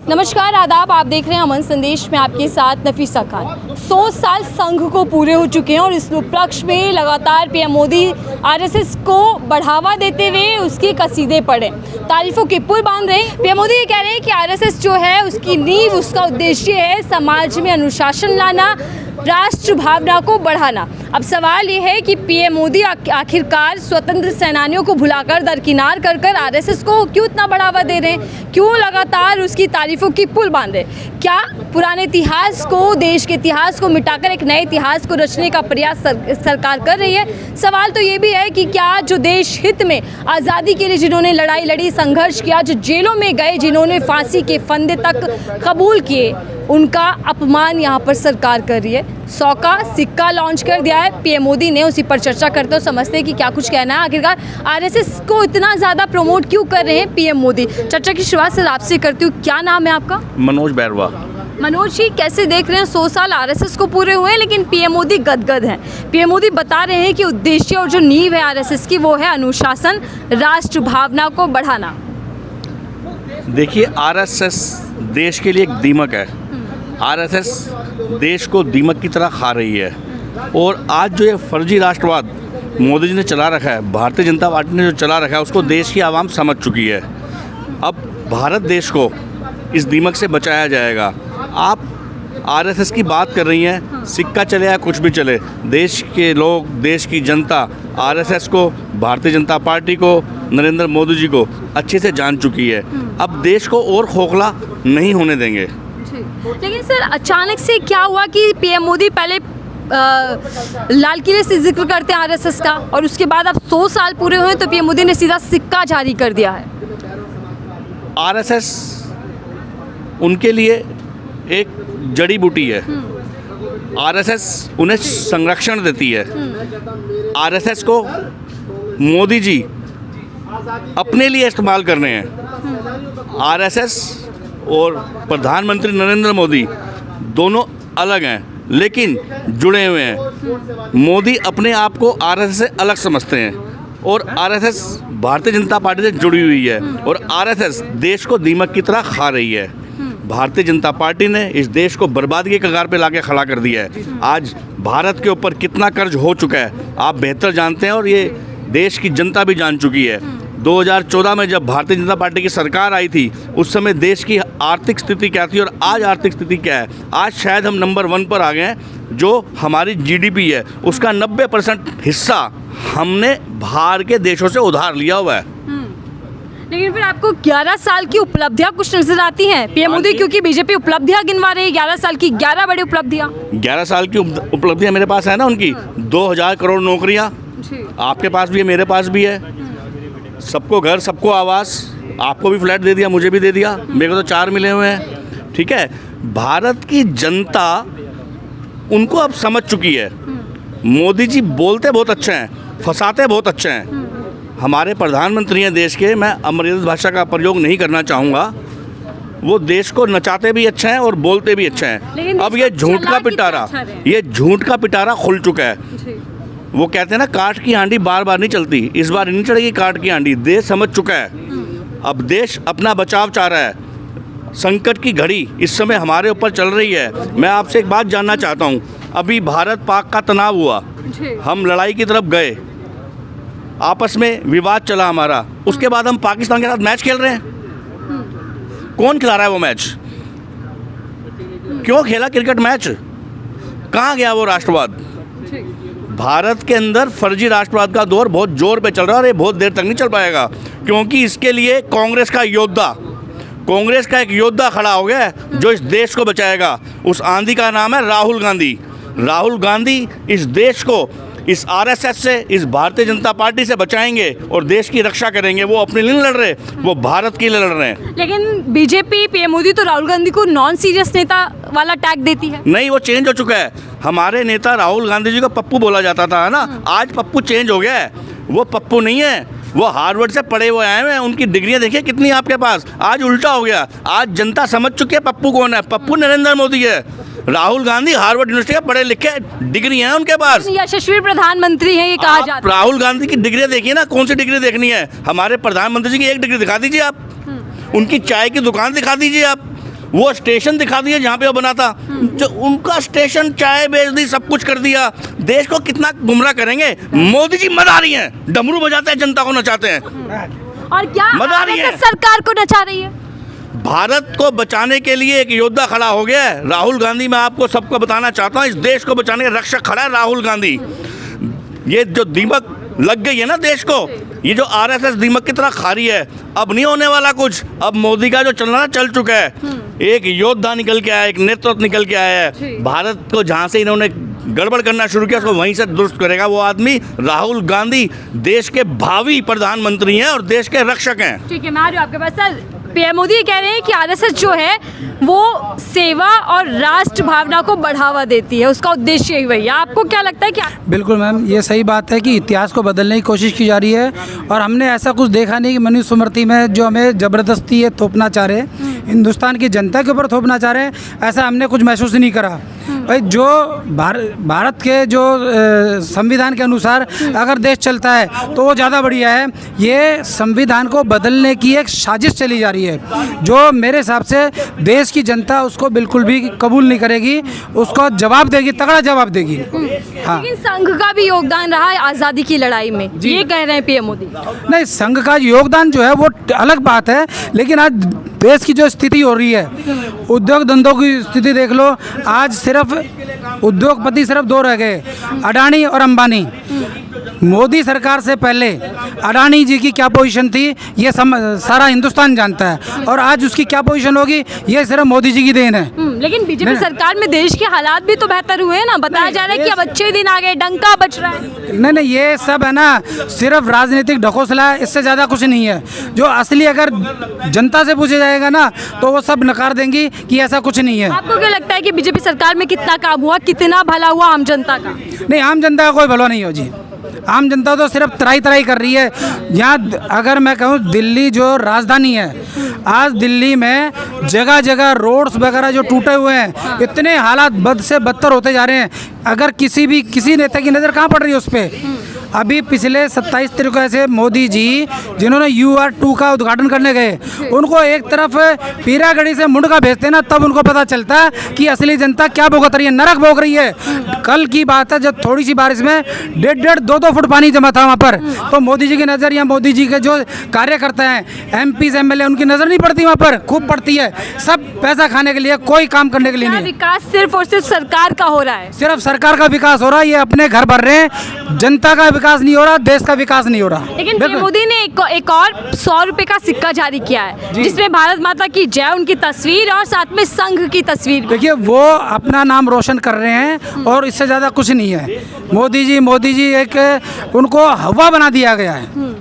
नमस्कार, आदाब। आप देख रहे हैं अमन संदेश में आपके साथ नफीसा खान। 100 साल संघ को पूरे हो चुके हैं और इस उपलक्ष्य में लगातार पीएम मोदी आरएसएस को बढ़ावा देते हुए उसके कसीदे पढ़े, तारीफों के पुल बांध रहे हैं। पीएम मोदी ये कह रहे हैं कि आरएसएस जो है उसकी नींव, उसका उद्देश्य है समाज में अनुशासन लाना, राष्ट्र भावना को बढ़ाना। अब सवाल ये है कि पीएम मोदी आखिरकार स्वतंत्र सेनानियों को भुलाकर दरकिनार कर आरएसएस को क्यों इतना बढ़ावा दे रहे हैं, क्यों लगातार उसकी तारीफों की पुल बांध रहे हैं? क्या पुराने इतिहास को, देश के इतिहास को मिटाकर एक नए इतिहास को रचने का प्रयास सरकार कर रही है? सवाल तो ये भी है कि क्या जो देश हित में आज़ादी के लिए जिन्होंने लड़ाई लड़ी, संघर्ष किया, जो जेलों में गए, जिन्होंने फांसी के फंदे तक कबूल किए, उनका अपमान यहाँ पर सरकार कर रही है। 100 का सिक्का लॉन्च कर दिया है पीएम मोदी ने, उसी पर चर्चा करते हो, समझते हैं कि क्या कुछ कहना है। आखिरकार आरएसएस को इतना ज़्यादा प्रमोट क्यों कर रहे हैं पीएम मोदी? चर्चा की शुरुआत से आपसे करती हूँ। क्या नाम है आपका? मनोज बैरवा। मनोज जी, कैसे देख रहे हैं 100 साल आरएसएस को पूरे हुए हैं, लेकिन पीएम मोदी गदगद हैं। पीएम मोदी बता रहे हैं कि उद्देश्य और जो नींव है आरएसएस की वो है अनुशासन, राष्ट्र भावना को बढ़ाना। देखिए, आरएसएस देश के लिए एक दीमक है। आरएसएस देश को दीमक की तरह खा रही है और आज जो ये फर्जी राष्ट्रवाद मोदी जी ने चला रखा है, भारतीय जनता पार्टी ने जो चला रखा है, उसको देश की आवाम समझ चुकी है। अब भारत देश को इस दीमक से बचाया जाएगा। आप आरएसएस की बात कर रही हैं, सिक्का चले या कुछ भी चले, देश के लोग, देश की जनता आरएसएस को, भारतीय जनता पार्टी को, नरेंद्र मोदी जी को अच्छे से जान चुकी है। अब देश को और खोखला नहीं होने देंगे। लेकिन सर, अचानक से क्या हुआ कि पीएम मोदी पहले लाल किले से जिक्र करते हैं आरएसएस का, और उसके बाद अब 100 साल पूरे हुए तो पीएम मोदी ने सीधा सिक्का जारी कर दिया है? आरएसएस उनके लिए एक जड़ी बूटी है। आरएसएस उन्हें संरक्षण देती है। आरएसएस को मोदी जी अपने लिए इस्तेमाल कर रहे हैं। आरएसएस और प्रधानमंत्री नरेंद्र मोदी दोनों अलग हैं, लेकिन जुड़े हुए हैं। मोदी अपने आप को आरएसएस से अलग समझते हैं और आरएसएस भारतीय जनता पार्टी से जुड़ी हुई है और आरएसएस देश को दीमक की तरह खा रही है। भारतीय जनता पार्टी ने इस देश को बर्बादी के कगार पे लाके खड़ा कर दिया है। आज भारत के ऊपर कितना कर्ज हो चुका है आप बेहतर जानते हैं और ये देश की जनता भी जान चुकी है। 2014 में जब भारतीय जनता पार्टी की सरकार आई थी, उस समय देश की आर्थिक स्थिति क्या थी और आज आर्थिक स्थिति क्या है? आज शायद हम नंबर 1 पर आ गए हैं। जो हमारी जीडीपी है उसका 90% हिस्सा हमने बाहर के देशों से उधार लिया हुआ है। लेकिन फिर आपको 11 साल की उपलब्धियां कुछ नजर आती हैं पीएम मोदी, क्योंकि बीजेपी उपलब्धियां गिनवा रही है, 11 साल की 11 बड़ी उपलब्धियां। 11 साल की उपलब्धियां मेरे पास है ना उनकी। 2000 करोड़ नौकरियां आपके पास भी है, मेरे पास भी है। सबको घर, सबको आवास, आपको भी फ्लैट दे दिया, मुझे भी दे दिया, मेरे को तो 4 मिले हुए हैं। ठीक है, भारत की जनता उनको अब समझ चुकी है। मोदी जी बोलते बहुत अच्छे हैं, फंसाते बहुत अच्छे हैं। हमारे प्रधानमंत्री हैं देश के, मैं अमर्यादित भाषा का प्रयोग नहीं करना चाहूँगा, वो देश को नचाते भी अच्छे हैं और बोलते भी अच्छे हैं। अब ये झूठ का पिटारा खुल चुका है। वो कहते हैं ना, काठ की हांडी बार बार नहीं चलती, इस बार नहीं चढ़ेगी काठ की हांडी। देश समझ चुका है, अब देश अपना बचाव चाह रहा है। संकट की घड़ी इस समय हमारे ऊपर चल रही है। मैं आपसे एक बात जानना चाहता हूँ, अभी भारत पाक का तनाव हुआ, हम लड़ाई की तरफ गए, आपस में विवाद चला हमारा, उसके बाद हम पाकिस्तान के साथ मैच खेल रहे हैं। कौन खिला रहा है वो मैच? क्यों खेला क्रिकेट मैच? कहाँ गया वो राष्ट्रवाद? भारत के अंदर फर्जी राष्ट्रवाद का दौर बहुत जोर पे चल रहा है और ये बहुत देर तक नहीं चल पाएगा, क्योंकि इसके लिए कांग्रेस का एक योद्धा खड़ा हो गया है जो इस देश को बचाएगा। उस आंधी का नाम है राहुल गांधी। राहुल गांधी इस देश को इस आरएसएस से, इस भारतीय जनता पार्टी से बचाएंगे और देश की रक्षा करेंगे। वो अपने लिए लड़ रहे, वो भारत के लिए लड़ रहे हैं। लेकिन बीजेपी, पीएम मोदी तो राहुल गांधी को नॉन सीरियस नेता वाला टैग देती है। नहीं, वो चेंज हो चुका है। हमारे नेता राहुल गांधी जी को पप्पू बोला जाता था ना, आज पप्पू चेंज हो गया है। वो पप्पू नहीं है, वो हार्वर्ड से पढ़े हुए आए हुए हैं। उनकी डिग्रियां देखिए कितनी आपके पास। आज उल्टा हो गया, आज जनता समझ चुकी है पप्पू कौन है। पप्पू नरेंद्र मोदी है। राहुल गांधी हार्वर्ड यूनिवर्सिटी के पढ़े लिखे डिग्री हैं उनके पास, यशस्वी प्रधानमंत्री हैं ये कहा जाता है। राहुल गांधी की डिग्री देखिए ना, कौन सी डिग्री देखनी है? हमारे प्रधानमंत्री जी की एक डिग्री दिखा दीजिए आप, उनकी चाय की दुकान दिखा दीजिए आप। वो स्टेशन दिखा दिया जहाँ पे वो बना था, जो उनका स्टेशन, चाय बेच दी, सब कुछ कर दिया। देश को कितना गुमराह करेंगे। मोदी जी मजा रही हैं, डमरू बजाते हैं, जनता को नचाते हैं। और क्या मजा आ रही है। RSS सरकार को नचा रही है? भारत को बचाने के लिए एक योद्धा खड़ा हो गया है, राहुल गांधी। मैं आपको सबको बताना चाहता हूँ, इस देश को बचाने का रक्षक खड़ा है राहुल गांधी। ये जो दीमक लग गई है ना देश को, ये जो आरएसएस दीमक की तरह खा रही है, अब नहीं होने वाला कुछ। अब मोदी का जो चलना चल चुका है। एक योद्धा निकल के आया, एक नेतृत्व निकल के आया है। भारत को जहाँ से इन्होंने गड़बड़ करना शुरू किया, उसको वहीं से दुरुस्त करेगा वो आदमी। राहुल गांधी देश के भावी प्रधानमंत्री हैं और देश के रक्षक हैं। ठीक है, मैं आ रही हूँ आपके पास। सर, पीएम मोदी कह रहे हैं कि आरएसएस जो है वो सेवा और राष्ट्र भावना को बढ़ावा देती है, उसका उद्देश्य ही वही है। आपको क्या लगता है? क्या बिल्कुल मैम, ये सही बात है कि इतिहास को बदलने की कोशिश की जा रही है, और हमने ऐसा कुछ देखा नहीं कि मनुष्य स्मृति में जो हमें ज़बरदस्ती ये थोपना चाह रहे हैं, हिंदुस्तान की जनता के ऊपर थोपना चाह रहे हैं, ऐसा हमने कुछ महसूस नहीं करा। भाई जो भारत के जो संविधान के अनुसार अगर देश चलता है तो वो ज़्यादा बढ़िया है। ये संविधान को बदलने की एक साजिश चली जा रही है, जो मेरे हिसाब से देश की जनता उसको बिल्कुल भी कबूल नहीं करेगी, उसको जवाब देगी, तगड़ा जवाब देगी। हाँ, लेकिन संघ का भी योगदान रहा है आज़ादी की लड़ाई में, ये कह रहे हैं पीएम मोदी। नहीं, संघ का योगदान जो है वो अलग बात है, लेकिन आज देश की जो स्थिति हो रही है, उद्योग धंधों की स्थिति देख लो। आज सिर्फ उद्योगपति सिर्फ दो रह गए, अडानी और अंबानी। मोदी सरकार से पहले अडानी जी की क्या पोजीशन थी ये सारा हिंदुस्तान जानता है, और आज उसकी क्या पोजीशन होगी ये सिर्फ मोदी जी की देन है। लेकिन बीजेपी सरकार में देश के हालात भी तो बेहतर हुए हैं ना। बताया जा रहा है कि अब अच्छे दिन आ गए, डंका बच रहा है। नहीं, ये सब है ना सिर्फ राजनीतिक ढकोसला है, इससे ज़्यादा कुछ नहीं है। जो असली अगर जनता से पूछा जाएगा ना तो वो सब नकार देंगी कि ऐसा कुछ नहीं है। आपको क्या लगता है कि बीजेपी सरकार में कितना काम हुआ, कितना भला हुआ आम जनता का? नहीं, आम जनता का कोई भला नहीं हो जी। आम जनता तो सिर्फ तराई तराई कर रही है। यहाँ अगर मैं कहूँ दिल्ली जो राजधानी है, आज दिल्ली में जगह जगह रोड्स वगैरह जो टूटे हुए हैं, इतने हालात बद से बदतर होते जा रहे हैं। अगर किसी नेता की नज़र कहाँ पड़ रही है उस पर? अभी पिछले 27 तारीख को ऐसे मोदी जी जिन्होंने UR2 का उद्घाटन करने गए, उनको एक तरफ पीरागढ़ी से मुंडका भेजते ना, तब उनको पता चलता है कि असली जनता क्या भुगत रही है, नरक भोग रही है। कल की बात है जब थोड़ी सी बारिश में 1.5-2 फुट पानी जमा था वहाँ पर, तो मोदी जी की नज़र या मोदी जी के जो कार्यकर्ता हैं, MP MLA, उनकी नज़र नहीं पड़ती वहाँ पर? खूब पड़ती है। सब पैसा खाने के लिए, कोई काम करने के लिए नहीं। विकास सिर्फ और सिर्फ सरकार का हो रहा है, सिर्फ सरकार का विकास हो रहा है, ये अपने घर भर रहे हैं। जनता का विकास नहीं हो रहा, देश का विकास नहीं हो रहा। लेकिन पीएम मोदी ने एक और 100 रुपए का सिक्का जारी किया है, जिसमें भारत माता की जय, उनकी तस्वीर और साथ में संघ की तस्वीर। देखिए, वो अपना नाम रोशन कर रहे हैं और इससे ज़्यादा कुछ नहीं है। मोदी जी एक उनको हवा बना दिया गया है।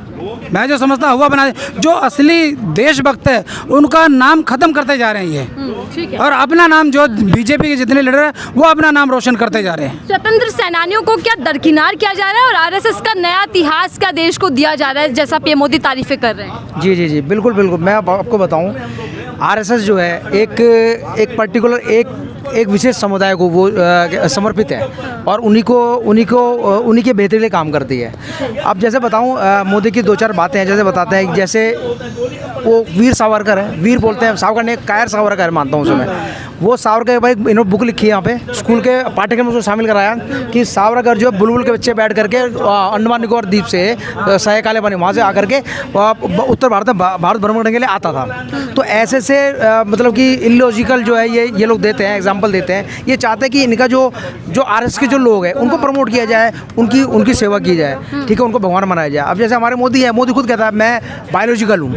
मैं जो समझता हूँ हवा बना, जो असली देशभक्त है उनका नाम खत्म करते जा रहे हैं ये, और अपना नाम जो बीजेपी के जितने लीडर हैं वो अपना नाम रोशन करते जा रहे हैं। स्वतंत्र सेनानियों को क्या दरकिनार किया जा रहा है और आरएसएस का नया इतिहास का देश को दिया जा रहा है, जैसा पीएम मोदी तारीफें कर रहे हैं? जी, बिल्कुल। मैं आपको बताऊं, आरएसएस जो है एक पर्टिकुलर एक विशेष समुदाय को वो समर्पित है, और उन्हीं के बेहतरी के लिए काम करती है। अब जैसे बताऊं, मोदी की 2-4 बातें हैं, जैसे बताते हैं, जैसे वो वीर सावरकर है, वीर बोलते हैं, सावरकर ने कायर सावरकर मानता हूँ उसमें। वो सावरकर के भाई इन्होंने बुक लिखी है यहाँ पे, स्कूल के पाठ्यक्रम में उसको शामिल कराया कि सावरकर जो बुलबुल के बच्चे बैठ करके अंडमान निकोबार द्वीप से सहे काले पानी वहाँ से आकर के उत्तर भारत भ्रमण करने के लिए आता था। तो ऐसे से मतलब कि इलॉजिकल जो है ये लोग देते हैं, एग्जाम्पल देते हैं। ये चाहते हैं कि इनका जो आरएसएस के जो लोग हैं उनको प्रमोट किया जाए, उनकी सेवा की जाए, ठीक है, उनको भगवान बनाया जाए। अब जैसे हमारे मोदी है, मोदी खुद कहता है मैं बायोलॉजिकल हूँ,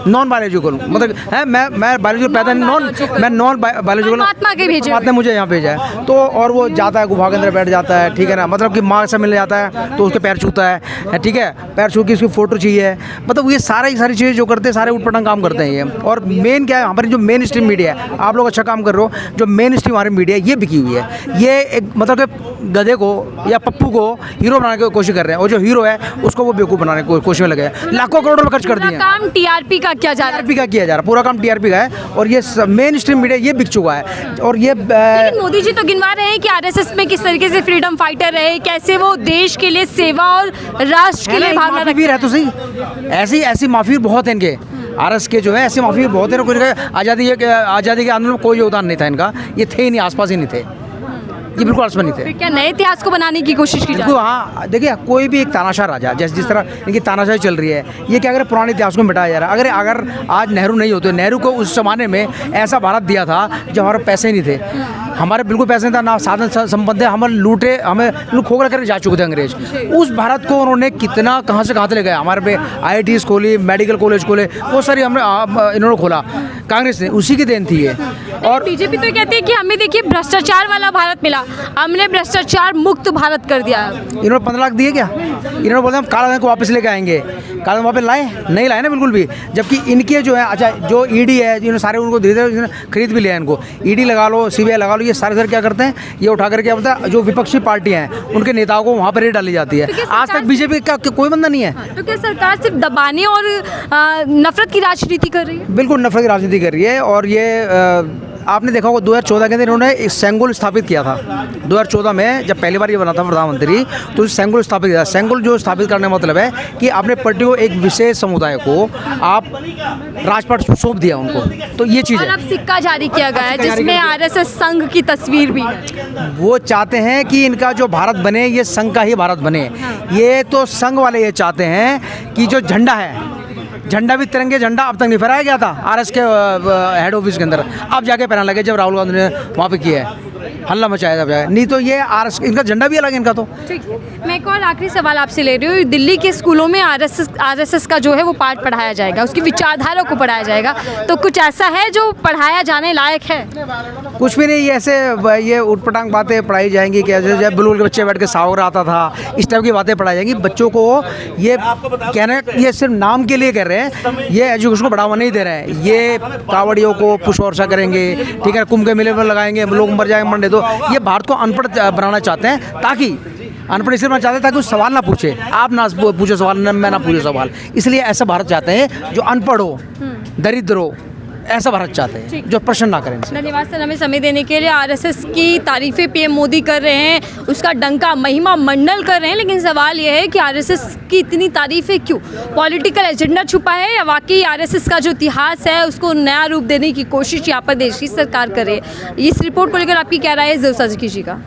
नॉन बायोलॉजिकल हूँ, मतलब है मैं बायोलॉजिकल पैदा मैं नॉन बायोलॉजिकल, परमात्मा मुझे यहाँ भेजा है। तो और वो जाता है गुफा के अंदर बैठ जाता है, ठीक है ना, मतलब कि माँ से मिलने जाता है तो उसके पैर छूता है, ठीक है, पैर छू के उसकी फ़ोटो चाहिए। मतलब ये सारी चीज़ें जो करते हैं, सारे उटपटांग काम करते हैं ये। और मेन क्या है, हमारी जो मेन स्ट्रीम मीडिया है, आप लोग अच्छा काम कर रहे हो, जो मेन स्ट्रीम हमारी मीडिया है ये बिकी हुई है। ये एक मतलब कि गधे को या पप्पू को हीरो बनाने की कोशिश कर रहे हैं, और जो हीरो है उसको वो बेवकूफ़ बनाने की कोशिश में लगे हैं। लाखों करोड़ रुपये खर्च कर दिए। काम टीआरपी का किया जा रहा है, टीआरपी का किया जा रहा है, पूरा काम टीआरपी का है, और ये मेन स्ट्रीम मीडिया ये बिक चुका है। और ये लेकिन मोदी जी तो गिनवा रहे हैं कि आरएसएस में किस तरीके से फ्रीडम फाइटर रहे, कैसे वो देश के लिए सेवा और राष्ट्र के लिए भावना माफी भी रहे तो सही, ऐसी माफी बहुत है इनके। आरएस के जो है ऐसे माफी बहुत है, कोई आज़ादी के आंदोलन में कोई योगदान नहीं था इनका, ये थे ही नहीं, आसपास ही नहीं थे, ये बिल्कुल आसपास नहीं थे। फिर क्या नए इतिहास को बनाने की कोशिश की जा रही बिल्कुल हाँ, देखिए कोई भी एक तानाशाह राजा जैसे जिस तरह इनकी तानाशाही चल रही है, ये क्या अगर पुराने इतिहास को मिटाया जा रहा है। अगर आज नेहरू नहीं होते, नेहरू को उस ज़माने में ऐसा भारत दिया था जब हमारे पैसे नहीं थे, हमारे बिल्कुल पैसे नहीं था, ना साधन संपत्ति, हम लूटे, हमें खोखला करके जा चुके थे अंग्रेज। उस भारत को उन्होंने कितना कहाँ से कहाँ ले गए, हमारे पे IITs खोली, मेडिकल कॉलेज खोले, वो सारी हमने इन्होंने खोला, कांग्रेस ने, उसी की देन थी ये। और बीजेपी तो कहती है कि हमें देखिए भ्रष्टाचार वाला भारत मिला, हमने भ्रष्टाचार मुक्त भारत कर दिया। इन्होंने 15 लाख दिए क्या? इन्होंने बोला हम काला धन को वापस लेके आएंगे, काला धन वापस लाए? नहीं लाए ना बिल्कुल भी। जबकि इनके जो है, अच्छा जो ईडी है, इन्होंने सारे उनको धीरे धीरे खरीद भी लिया इनको, ईडी लगा लो, CBI लगा लो, ये सारे सर क्या करते हैं, ये उठा करके क्या बोलता है, जो विपक्षी पार्टियां हैं उनके नेताओं को वहाँ पर रेड डाली जाती है। आज तक बीजेपी का कोई बंदा नहीं है। तो क्या सरकार सिर्फ दबाने और नफरत की राजनीति कर रही है? बिल्कुल नफरत की राजनीति कर रही है। और ये आपने देखा होगा 2014 के अंदर इन्होंने एक सेंगुल स्थापित किया था। 2014 में जब पहली बार ये बना था प्रधानमंत्री, तो सेंगुल स्थापित किया। सेंगुल जो स्थापित करने का मतलब है कि आपने पार्टी को, एक विशेष समुदाय को आप राजपाट सौंप दिया उनको, तो ये चीज़ और है। अब सिक्का जारी किया गया है जिसमें RSS संघ की तस्वीर भी है। वो चाहते हैं कि इनका जो भारत बने, ये संघ का ही भारत बने। ये तो संघ वाले ये चाहते हैं कि जो झंडा है, झंडा भी तिरंगे झंडा अब तक नहीं फहराया गया था RS के हेड ऑफिस के अंदर, अब जाके पहनाने लगे जब राहुल गांधी ने वहाँ पे किया है, हल्ला मचाया था जाए। नहीं तो ये RS इनका झंडा भी अलग है इनका। तो ठीक है, मैं एक और आखिरी सवाल आपसे ले रही हूँ। दिल्ली के स्कूलों में RSS का जो है वो पाठ पढ़ाया जाएगा, उसकी विचारधारा को पढ़ाया जाएगा, तो कुछ ऐसा है जो पढ़ाया जाने लायक है? कुछ भी नहीं, ये ऐसे ये उटपटांग बातें पढ़ाई जाएंगी कि जब बिल्कुल के बच्चे बैठ के सावरा आता था, इस टाइप की बातें पढ़ाई जाएंगी बच्चों को। ये कहना ये सिर्फ नाम के लिए कर रहे हैं, ये एजुकेशन को बढ़ावा नहीं दे रहे हैं। ये कावड़ियों को पुष्प वर्षा करेंगे, ठीक है, कुंभ के मेले पर लगाएंगे, लोग मर जाएंगे मंडे। तो ये भारत को अनपढ़ बनाना चाहते हैं, ताकि अनपढ़ इसलिए बनाना चाहते हैं ताकि उस सवाल ना पूछे, आप ना पूछे सवाल, मैं ना पूछे सवाल। इसलिए ऐसा भारत चाहते हैं जो अनपढ़ हो, दरिद्र हो, ऐसा भारत चाहते हैं जो प्रश्न ना करें। धन्यवाद सर हमें समय देने के लिए। RSS की तारीफें PM मोदी कर रहे हैं, उसका डंका महिमा मंडल कर रहे हैं, लेकिन सवाल यह है कि RSS की इतनी तारीफें क्यों? पॉलिटिकल एजेंडा छुपा है या वाकई RSS का जो इतिहास है उसको नया रूप देने की कोशिश यहाँ पर देश की सरकार कर रही है? इस रिपोर्ट को लेकर आपकी क्या राय है, ज़रूर साझा कीजिएगा।